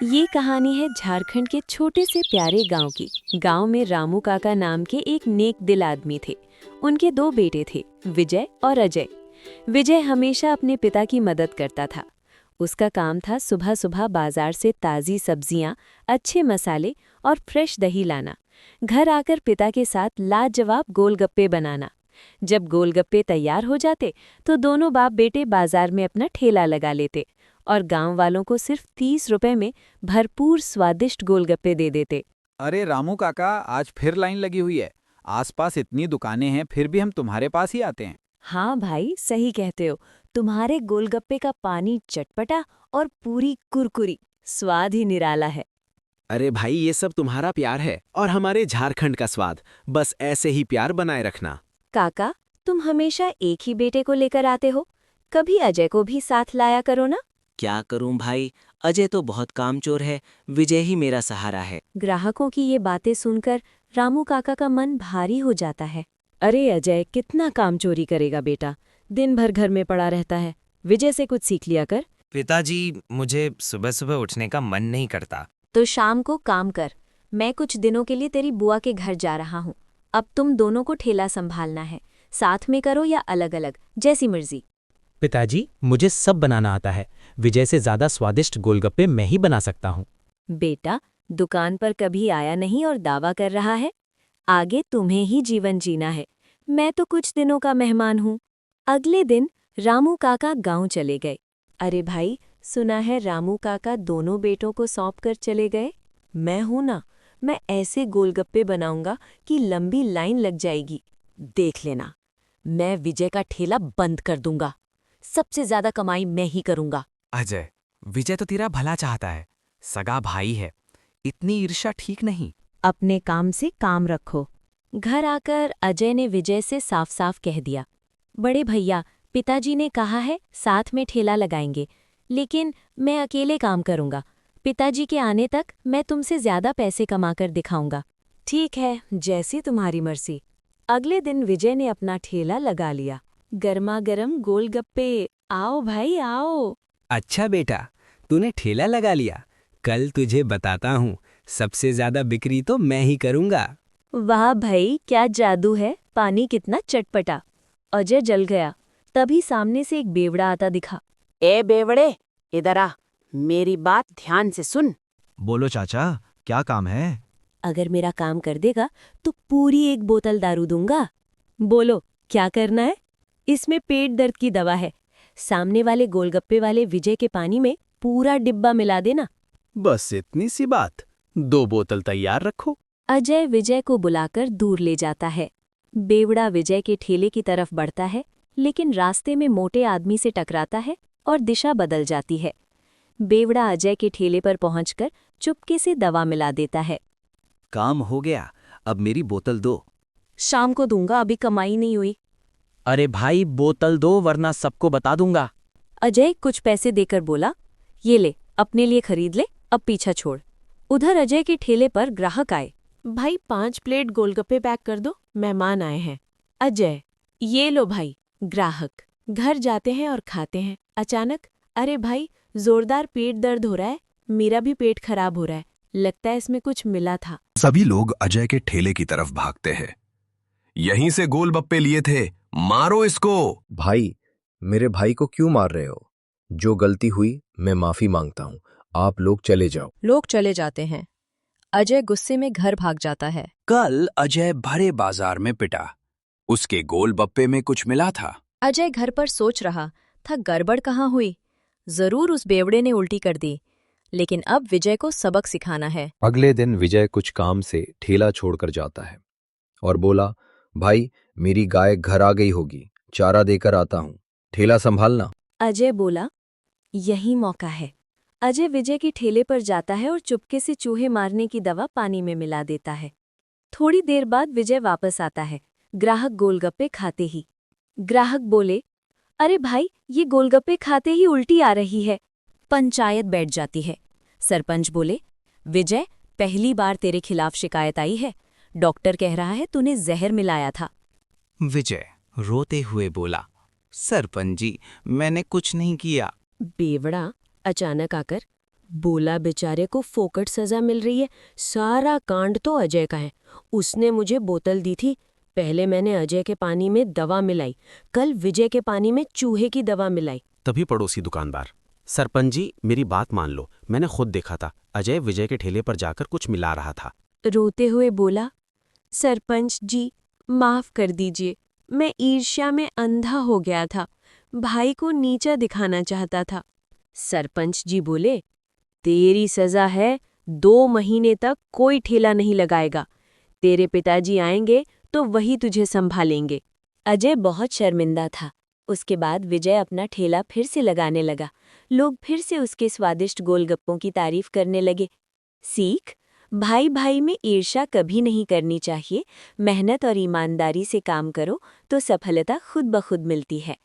ये कहानी है झारखंड के छोटे से प्यारे गांव की। गांव में रामू काका नाम के एक नेक दिल आदमी थे। उनके दो बेटे थे, विजय और अजय। विजय हमेशा अपने पिता की मदद करता था। उसका काम था सुबह सुबह बाजार से ताज़ी सब्जियां, अच्छे मसाले और फ्रेश दही लाना। घर आकर पिता के साथ लाजवाब गोलगप्पे बनाना। जब गोलगप्पे तैयार हो जाते तो दोनों बाप बेटे बाजार में अपना ठेला लगा लेते और गांव वालों को सिर्फ 30 रुपए में भरपूर स्वादिष्ट गोलगप्पे दे देते। अरे रामू काका, आज फिर लाइन लगी हुई है। आसपास इतनी दुकानें हैं, फिर भी हम तुम्हारे पास ही आते हैं। हाँ भाई, सही कहते हो। तुम्हारे गोलगप्पे का पानी चटपटा और पूरी कुरकुरी, स्वाद ही निराला है। अरे भाई, ये सब तुम्हारा प्यार है और हमारे झारखंड का स्वाद। बस ऐसे ही प्यार बनाए रखना। काका, तुम हमेशा एक ही बेटे को लेकर आते हो, कभी अजय को भी साथ लाया करो ना। क्या करूं भाई, अजय तो बहुत कामचोर है, विजय ही मेरा सहारा है। ग्राहकों की ये बातें सुनकर रामू काका का मन भारी हो जाता है। अरे अजय, कितना काम चोरी करेगा बेटा, दिन भर घर में पड़ा रहता है। विजय से कुछ सीख लिया कर। पिताजी, मुझे सुबह सुबह उठने का मन नहीं करता। तो शाम को काम कर। मैं कुछ दिनों के लिए तेरी बुआ के घर जा रहा हूँ। अब तुम दोनों को ठेला संभालना है। साथ में करो या अलग अलग, जैसी मर्जी। पिताजी, मुझे सब बनाना आता है। विजय से ज्यादा स्वादिष्ट गोलगप्पे मैं ही बना सकता हूँ। बेटा, दुकान पर कभी आया नहीं और दावा कर रहा है। आगे तुम्हें ही जीवन जीना है। मैं तो कुछ दिनों का मेहमान हूँ। अगले दिन रामू काका गांव चले गए। अरे भाई, सुना है रामू काका दोनों बेटों को सौंप कर चले गए। मैं हूं ना, मैं ऐसे गोलगप्पे बनाऊंगा कि लंबी लाइन लग जाएगी। देख लेना, मैं विजय का ठेला बंद कर दूंगा। सबसे ज्यादा कमाई मैं ही करूंगा। अजय, विजय तो तेरा भला चाहता है, सगा भाई है। इतनी ईर्ष्या ठीक नहीं। अपने काम से काम रखो। घर आकर अजय ने विजय से साफ साफ कह दिया, बड़े भैया, पिताजी ने कहा है साथ में ठेला लगाएंगे, लेकिन मैं अकेले काम करूंगा। पिताजी के आने तक मैं तुमसे ज्यादा पैसे कमाकर दिखाऊंगा। ठीक है, जैसी तुम्हारी मर्जी। अगले दिन विजय ने अपना ठेला लगा लिया। गर्मा गर्म गोलगप्पे, आओ भाई आओ। अच्छा बेटा, तूने ठेला लगा लिया। कल तुझे बताता हूँ, सबसे ज्यादा बिक्री तो मैं ही करूँगा। वाह भाई, क्या जादू है, पानी कितना चटपटा। अजय जल गया। तभी सामने से एक बेवड़ा आता दिखा। ए बेवड़े, इधर आ, मेरी बात ध्यान से सुन। बोलो चाचा, क्या काम है? अगर मेरा काम कर देगा तो पूरी एक बोतल दारू दूंगा। बोलो, क्या करना है? इसमें पेट दर्द की दवा है। सामने वाले गोलगप्पे वाले विजय के पानी में पूरा डिब्बा मिला देना। बस इतनी सी बात, 2 बोतल तैयार रखो। अजय विजय को बुलाकर दूर ले जाता है। बेवड़ा विजय के ठेले की तरफ बढ़ता है, लेकिन रास्ते में मोटे आदमी से टकराता है और दिशा बदल जाती है। बेवड़ा अजय के ठेले पर पहुंचकर चुपके से दवा मिला देता है। काम हो गया, अब मेरी बोतल दो। शाम को दूंगा, अभी कमाई नहीं हुई। अरे भाई, बोतल दो वरना सबको बता दूंगा। अजय कुछ पैसे देकर बोला, ये ले, अपने लिए खरीद ले, अब पीछा छोड़। उधर अजय के ठेले पर ग्राहक आए। भाई, 5 प्लेट गोलगप्पे पैक कर दो, मेहमान आए हैं। अजय, ये लो भाई। ग्राहक, घर जाते हैं और खाते हैं। अचानक, अरे भाई, जोरदार पेट दर्द हो रहा है, मेरा भी पेट खराब हो रहा है, लगता है इसमें कुछ मिला था। सभी लोग अजय के ठेले की तरफ भागते हैं। यहीं से गोलगप्पे लिए थे, मारो इसको। भाई, मेरे भाई को क्यों मार रहे हो? जो गलती हुई मैं माफी मांगता हूँ, आप लोग चले जाओ। लोग चले जाते हैं। अजय गुस्से में घर भाग जाता है। कल अजय भरे बाजार में पिटा, उसके गोलगप्पे में कुछ मिला था। अजय घर पर सोच रहा था, गड़बड़ कहाँ हुई? जरूर उस बेवड़े ने उल्टी कर दी, लेकिन अब विजय को सबक सिखाना है। अगले दिन विजय कुछ काम से ठेला छोड़कर जाता है और बोला, भाई, मेरी गाय घर आ गई होगी, चारा देकर आता हूँ, ठेला संभालना। अजय बोला, यही मौका है। अजय विजय के ठेले पर जाता है और चुपके से चूहे मारने की दवा पानी में मिला देता है। थोड़ी देर बाद विजय वापस आता है, ग्राहक गोलगप्पे खाते ही। ग्राहक बोले, अरे भाई, ये गोलगप्पे खाते ही उल्टी आ रही है। पंचायत बैठ जाती है। सरपंच बोले, विजय, पहली बार तेरे खिलाफ शिकायत आई है। डॉक्टर कह रहा है तूने जहर मिलाया था। विजय रोते हुए बोला, सरपंच जी, मैंने कुछ नहीं किया। बेवड़ा अचानक आकर, बोला बेचारे को फोकट सजा मिल रही है, सारा कांड तो अजय का है। उसने मुझे बोतल दी थी, पहले मैंने अजय के पानी में दवा मिलाई, कल विजय के पानी में चूहे की दवा मिलाई। तभी पड़ोसी दुकानदार, सरपंच जी मेरी बात मान लो, मैंने खुद देखा था, अजय विजय के ठेले पर जाकर कुछ मिला रहा था। रोते हुए बोला, सरपंच जी माफ कर दीजिए, मैं ईर्ष्या में अंधा हो गया था, भाई को नीचा दिखाना चाहता था। सरपंच जी बोले, तेरी सजा है, 2 महीने तक कोई ठेला नहीं लगाएगा। तेरे पिताजी आएंगे तो वही तुझे संभालेंगे। अजय बहुत शर्मिंदा था। उसके बाद विजय अपना ठेला फिर से लगाने लगा। लोग फिर से उसके स्वादिष्ट गोलगप्पों की तारीफ करने लगे। सीख, भाई भाई में ईर्ष्या कभी नहीं करनी चाहिए। मेहनत और ईमानदारी से काम करो तो सफलता खुद ब खुद मिलती है।